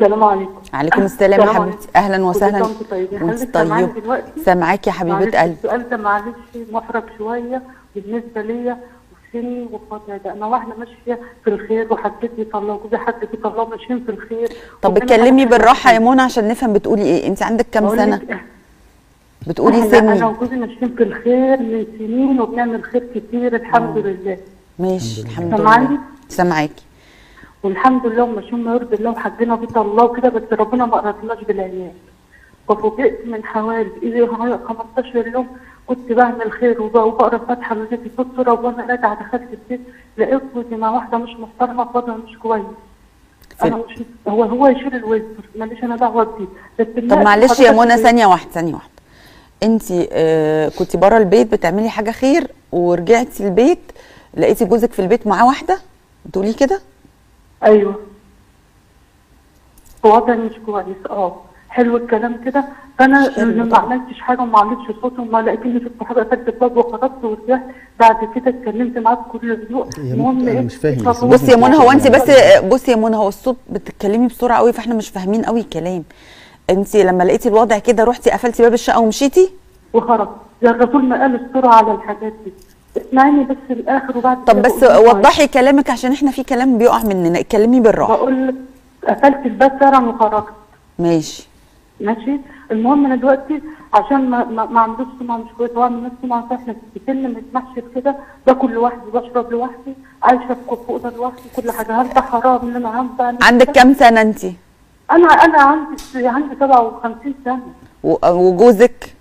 السلام عليكم. عليكم السلام يا حبيبتي، اهلا وسهلا. وانت طيبه؟ سامعاكي يا حبيبه قلبي. السؤال ده معلش محرج شويه بالنسبه ليا وسني وفاضيه. ده انا واحده ماشيه في الخير وحد بيطلع وجوزي حد بيطلع ماشيين في الخير. طب اتكلمي بالراحه يا منى عشان نفهم بتقولي ايه. انت عندك كام سنه؟ بتقولي سني. انا وجوزي ماشيين في الخير من سنين وبنعمل خير كتير الحمد لله. ماشي الحمد لله. سامعاكي. والحمد لله وماشيين ما يرضي الله وحدنا بيت الله وكده، بس ربنا ما قررناش بالعيال. ففوجئت من حوالي 15 يوم كنت بعمل خير وبقرا فاتحه لوجهتي في الصوره وانا راجعه دخلت البيت لقيت جوزي مع واحده مش محترمه وضعها مش كويس. انا مش هو يشيل الوزر ماليش انا دعوه بيه. طب معلش يا منى ثانيه واحده. انت كنتي بره البيت بتعملي حاجه خير ورجعتي البيت لقيتي جوزك في البيت معاه واحده بتقولي كده؟ ايوه وضعي مش كويس. حلو الكلام كده. فانا ما عملتش حاجه وما عملتش صوت وما لقيتني في حاجه قفلت الباب وخرجت ورجعت. بعد كده اتكلمت معاه بكل هدوء. المهم انا مش فاهم. بصي يا منى هو انت بس بصي يا منى هو الصوت بتتكلمي بسرعه قوي فاحنا مش فاهمين قوي الكلام. انت لما لقيتي الوضع كده رحتي قفلتي باب الشقه ومشيتي؟ وخرجت زي الرسول ما قال السرعه على الحاجات دي. اسمعيني بس الاخر وبعد طب بس وضحي كلامك عشان احنا في كلام بيقع مننا. اتكلمي بالراحه. بقول لك قفلت الباب فعلا وخرجت. ماشي. المهم انا دلوقتي عشان ما عندوش سمعه مش كويسه واعمل نفسي سمعه سهله في فيلم متمحشر كده باكل لوحدي بشرب لوحدي عايشه في اوضه لوحدي كل حاجه. هل ده حرام ان انا هنفع؟ عندك كام سنه انت؟ انا عندي 57 سنه. وجوزك؟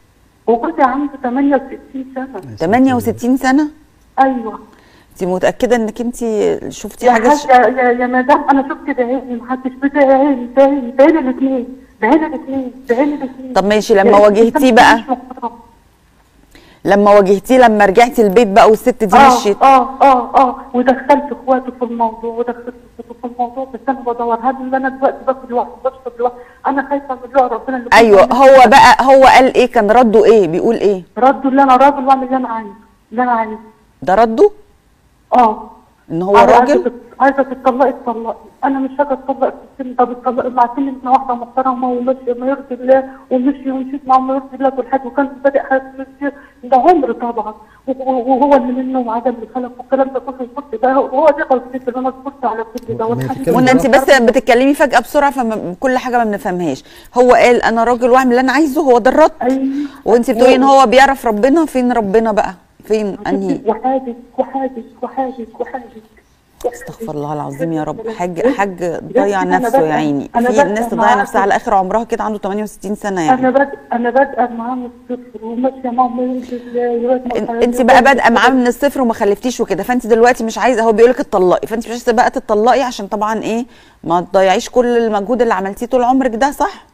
وجوزي عنده 68 سنه. 68 سنه؟ ايوه. انت متاكده انك انت شفتي حاجه؟ يا مدام انا شفت بعيني محدش بعيني الاثنين. طب ماشي لما واجهتيه بقى لما رجعتي البيت بقى والست دي مشيت ودخلت اخواته في الموضوع بس انا بدور هل اللي انا دلوقتي باكل لوحدي بشرب لوحدي انا خايفه من رضا ربنا اللي ايوه هو قال ايه؟ كان رده ايه؟ بيقول ايه؟ رده اللي انا راجل واعمل اللي انا عايزه. ده رده؟ ان هو راجل عايزه تتطلقي انا مش هاجي اتطلق في السن. طب اتطلقي بعتني من واحده محترمه وماشيه ما يرضي الله ومشيت معاه ما يرضي الله والحاجه وكان بادئ حياته ده عمر طبعا وهو اللي منه وعدم الخلق والكلام ده كله الصبح ده هو دي غلطتي اللي انا صبرت على كل ده وان انت بس بتتكلمي فجاه بسرعه فكل حاجه ما بنفهمهاش. هو قال انا راجل واعمل اللي انا عايزه هو ده الرد؟ أيوة. وانت بتقولي ان هو بيعرف ربنا. فين ربنا بقى؟ فين انهي؟ وحاجز استغفر الله العظيم يا رب. حاج ضيع نفسه يا عيني. في ناس تضيع نفسها على اخر عمرها كده عنده 68 سنه يعني. انا بادئه معاه من الصفر وماشيه معاه انت بقى بادئه معاه من الصفر وما خلفتيش وكده فانت دلوقتي مش عايزه. هو بيقول لك اتطلقي فانت مش عايزه بقى تتطلقي عشان طبعا ايه ما تضيعيش كل المجهود اللي عملتيه طول عمرك ده صح؟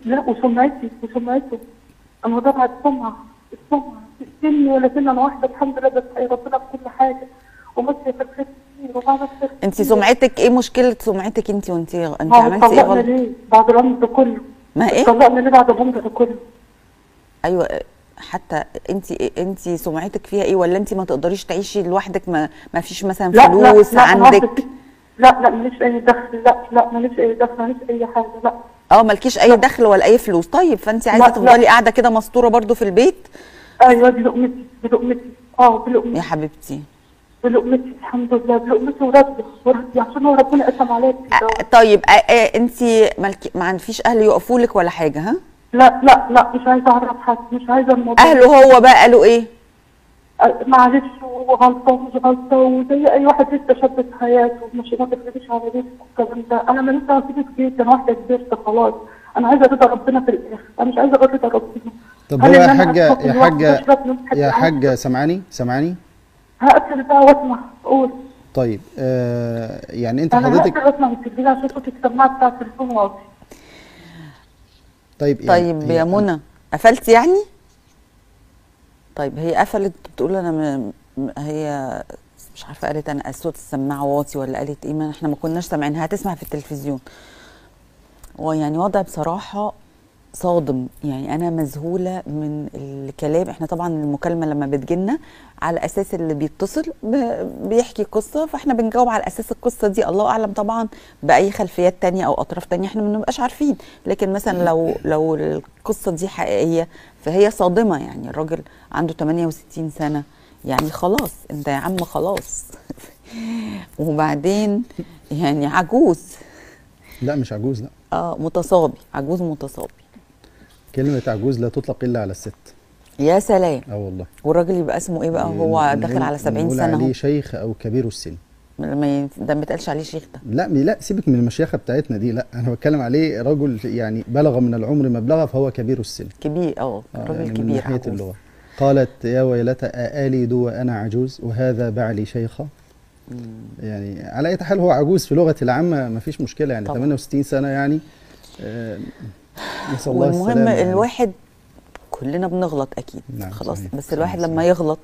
لا وسمعته انا ضاعت السمعه السن ولا سن انا واحده الحمد لله بس ربنا في كل حاجه وماشيه في الخير كتير وبعمل خير. انت سمعتك ايه؟ مشكله سمعتك انت عملتي ايه غلط؟ ليه بعد العمر ده كله؟ ما ايه؟ طلقنا ليه بعد العمر ده كله؟ ايوه حتى انت سمعتك فيها ايه؟ ولا انت ما تقدريش تعيشي لوحدك؟ ما فيش مثلا فلوس عندك؟ لا ماليش اي دخل. لا ماليش اي دخل ماليش اي حاجه. لا مالكيش اي دخل ولا اي فلوس. طيب فانت عايزه تفضلي قاعده كده مستوره برضو في البيت؟ ايوه دي لقمتي بلقمتي يا حبيبتي بلقمتي الحمد لله بلقمتي وربي عشان هو ربنا قسم عليا طيب انت ما فيش اهل يقفوا لك ولا حاجه؟ ها؟ لا مش عايزه اعرف حد مش عايزه الموضوع. اهله هو بقى قالوا ايه؟ معلش وغلطه ومش غلطه وزي اي واحد لسه شاب في حياته ومش ما تفرقش على رزقه والكلام ده. انا ما لسه هسيبك جدا انا واحده كبرت خلاص. انا عايزه رضا ربنا في الاخر. انا مش عايزه غير رضا ربنا. طب هو يا حاجه سامعاني هقفل بقى واسمع قول. طيب يعني انت حضرتك انا بسمع من التلفزيون عشان صوت السماعه بتاع التليفون واطي. طيب يعني يا منى قفلتي يعني؟ طيب هي قفلت بتقول انا هي مش عارفه قالت انا صوت السماعه واطي ولا قالت ايه. ما احنا ما كناش سامعينها. هتسمع في التلفزيون. ويعني وضع بصراحه صادم. يعني انا مذهوله من الكلام. احنا طبعا المكالمه لما بتجيلنا على اساس اللي بيتصل بيحكي قصه، فاحنا بنجاوب على اساس القصه دي. الله اعلم طبعا باي خلفيات تانية او اطراف تانية احنا ما بنبقاش عارفين، لكن مثلا لو القصه دي حقيقيه فهي صادمه. يعني الراجل عنده 68 سنه، يعني خلاص انت يا عم خلاص. وبعدين يعني عجوز. لا مش عجوز، لا متصابي، عجوز متصابي. كلمة عجوز لا تطلق إلا على الست. يا سلام. والله. والراجل يبقى اسمه ايه بقى؟ هو داخل على 70 سنة نقول عليه شيخ أو كبير السن. ده ما بيتقالش عليه شيخ ده. لا سيبك من المشيخة بتاعتنا دي، لا أنا بتكلم عليه رجل يعني بلغ من العمر مبلغه فهو كبير السن. كبير راجل يعني كبير. من ناحية اللغة. قالت يا ويلتى أألد وأنا عجوز وهذا بعلي شيخة. يعني على أي حال هو عجوز في لغة العامة ما فيش مشكلة، يعني طبعا. 68 سنة يعني نسأل الله السلامة. والمهم يعني. الواحد كلنا بنغلط أكيد. نعم خلاص صحيح. بس الواحد لما يغلط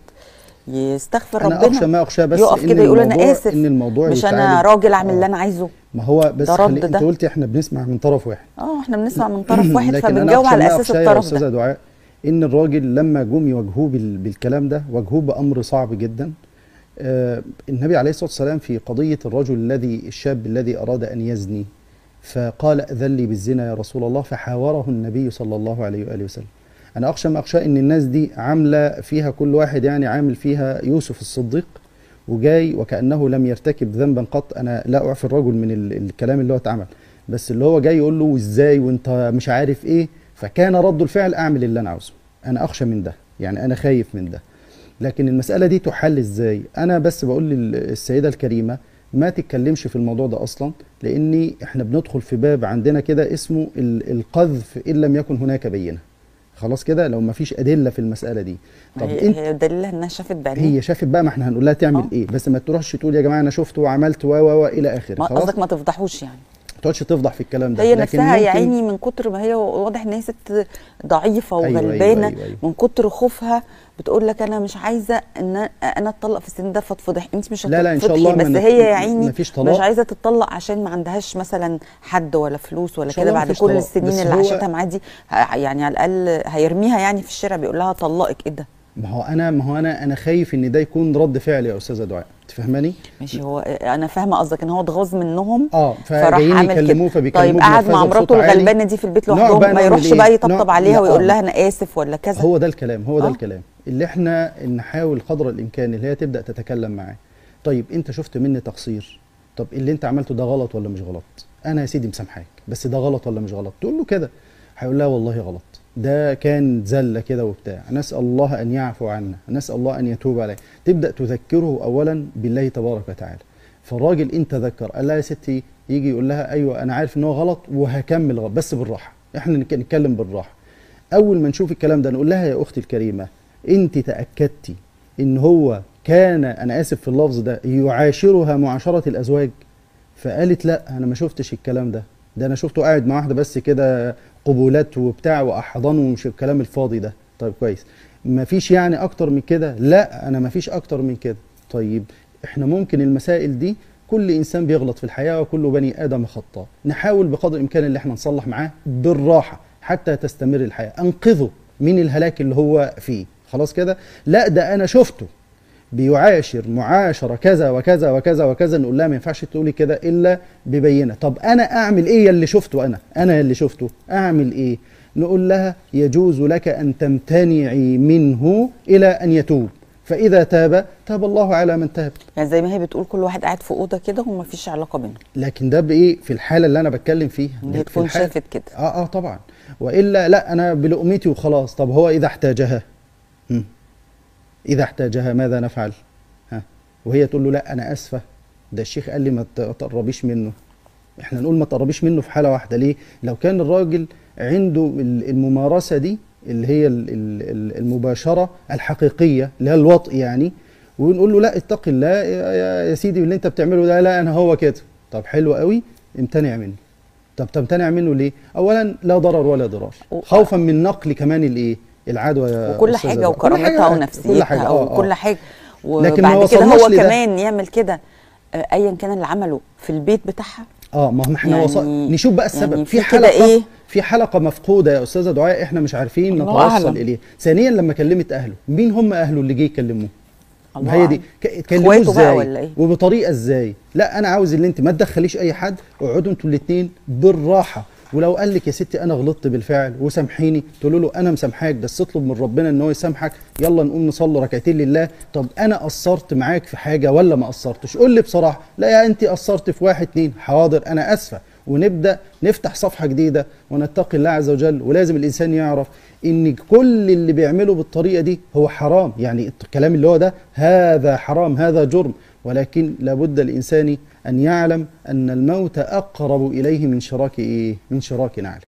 يستغفر أنا ربنا. أخشى ما أخشى بس يقف كده يقول أنا آسف، إن الموضوع مش أنا راجل أعمل اللي أنا عايزه. ما هو بس أنت قلتي إحنا بنسمع من طرف واحد. احنا بنسمع من طرف واحد لكن فبنجاوب على أساس الطرف ده. يا أستاذة دعاء إن الراجل لما جم يواجهوه بالكلام ده واجهوه بأمر صعب جدا. النبي عليه الصلاة والسلام في قضية الرجل الشاب الذي أراد أن يزني، فقال أذن لي بالزنا يا رسول الله، فحاوره النبي صلى الله عليه وآله وسلم. أنا أخشى ما أخشى إن الناس دي عاملة فيها كل واحد يعني عامل فيها يوسف الصديق وجاي وكأنه لم يرتكب ذنبا قط. أنا لا أعفي الرجل من الكلام اللي هو اتعمل، بس اللي هو جاي يقول له إزاي وأنت مش عارف إيه، فكان رد الفعل أعمل اللي أنا عاوزه. أنا أخشى من ده، يعني أنا خايف من ده. لكن المسألة دي تحل إزاي؟ أنا بس بقول للسيدة الكريمة ما تتكلمش في الموضوع ده أصلا، لأني إحنا بندخل في باب عندنا كده اسمه القذف إن لم يكن هناك بينة. خلاص كده لو ما فيش أدلة في المسألة دي. طب هي دليلها إنها شافت بعينيها. هي شافت بقى، ما إحنا هنقول لها تعمل إيه، بس ما تروحش تقول يا جماعة أنا شفت وعملت و إلى آخره. خلاص قصدك ما تفضحوش يعني. ما تقعدش تفضح في الكلام ده. هي نفسها يا عيني من كتر ما هي واضح ان هي ست ضعيفه وغلبانه. أيوة. من كتر خوفها بتقول لك انا مش عايزه ان انا اتطلق في السن ده فاتفضح. انت مش لا ان شاء الله، بس هي يا عيني مش عايزه تتطلق عشان ما عندهاش مثلا حد ولا فلوس ولا كده. بعد كل السنين اللي عاشتها معاه دي يعني على الاقل هيرميها يعني في الشارع بيقول لها طلقك. ايه ده؟ ما هو انا خايف ان ده يكون رد فعل يا استاذه دعاء. تفهماني؟ ماشي. هو انا فاهمه قصدك ان هو اتغاظ منهم فراح عمل كده. طيب قعد مع مراته الغلبانه دي في البيت لوحدهم، ما يروحش بقى يطبطب عليها ويقول لها انا اسف ولا كذا؟ هو ده الكلام، ده الكلام اللي احنا نحاول قدر الامكان اللي هي تبدا تتكلم معاه. طيب انت شفت مني تقصير، طب اللي انت عملته ده غلط ولا مش غلط؟ انا يا سيدي مسامحاك، بس ده غلط ولا مش غلط؟ تقول له كده، هيقول لها والله غلط، ده كان زله كده وبتاع، نسال الله ان يعفو عنا، نسال الله ان يتوب عليه. تبدا تذكره اولا بالله تبارك وتعالى. فالراجل ان تذكر قال لها يا ستي، يجي يقول لها ايوه انا عارف ان هو غلط وهكمل غلط، بس بالراحه. احنا نتكلم بالراحه. اول ما نشوف الكلام ده نقول لها يا اختي الكريمه، انت تاكدتي ان هو كان، انا اسف في اللفظ ده، يعاشرها معاشره الازواج؟ فقالت لا انا ما شفتش الكلام ده انا شفته قاعد مع واحده بس كده قبولات وبتاع واحضان ومش الكلام الفاضي ده. طيب كويس، ما فيش يعني اكتر من كده؟ لا انا ما فيش اكتر من كده. طيب احنا ممكن المسائل دي، كل انسان بيغلط في الحياه وكل بني ادم خطاء، نحاول بقدر الامكان اللي احنا نصلح معاه بالراحه حتى تستمر الحياه، انقذه من الهلاك اللي هو فيه. خلاص كده؟ لا ده انا شفته بيعاشر معاشره كذا وكذا وكذا وكذا، نقول لها ما ينفعش تقولي كده الا ببينه. طب انا اعمل ايه اللي شفته؟ انا اللي شفته اعمل ايه؟ نقول لها يجوز لك ان تمتنعي منه الى ان يتوب، فاذا تاب الله على من تاب. يعني زي ما هي بتقول كل واحد قاعد في اوضه كده وما فيش علاقه بينهم. لكن ده بايه في الحاله اللي انا بتكلم فيها؟ هي تكون شافت كده. طبعا. والا لا انا بلقمتي وخلاص. طب هو اذا احتاجها، إذا احتاجها ماذا نفعل؟ وهي تقول له لا أنا أسفة، ده الشيخ قال لي ما تقربيش منه. إحنا نقول ما تقربيش منه في حالة واحدة. ليه؟ لو كان الراجل عنده الممارسة دي اللي هي المباشرة الحقيقية اللي هي الوطء يعني، ونقول له لا اتق الله يا سيدي اللي أنت بتعمله ده، لا أنا هو كده. طب حلو قوي، امتنع منه. طب تمتنع منه ليه؟ أولا لا ضرر ولا ضرار، خوفا من نقل كمان الإيه؟ العدوى وكل حاجه وكرامتها ونفسيتها وكل حاجه. لكن وبعد كده هو كمان يعمل كده ايا كان اللي عمله في البيت بتاعها. ما احنا يعني نشوف بقى السبب. يعني في في كده حلقه إيه؟ في حلقه مفقوده يا استاذه دعاء، احنا مش عارفين الله نتوصل أعلم. اليه. ثانيا لما كلمت اهله، مين هم اهله اللي جه يكلموه؟ الله ما هي دي أعلم. كلموه إخواته بقى ازاي ولا إيه؟ وبطريقه ازاي؟ لا انا عاوز اللي انت ما تدخليش اي حد، اقعدوا انتوا الاثنين بالراحه، ولو قال لك يا ستي انا غلطت بالفعل وسامحيني، تقول له انا مسامحاك بس اطلب من ربنا ان هو يسامحك، يلا نقوم نصلي ركعتين لله. طب انا قصرت معاك في حاجه ولا ما قصرتش؟ قول لي بصراحه، لا يا انت قصرت في 1 2، حاضر انا اسفه، ونبدا نفتح صفحه جديده ونتقي الله عز وجل. ولازم الانسان يعرف ان كل اللي بيعمله بالطريقه دي هو حرام، يعني الكلام اللي هو ده هذا حرام، هذا جرم، ولكن لابد الانسان ان يعلم ان الموت اقرب اليه من شراك من شراك نعله.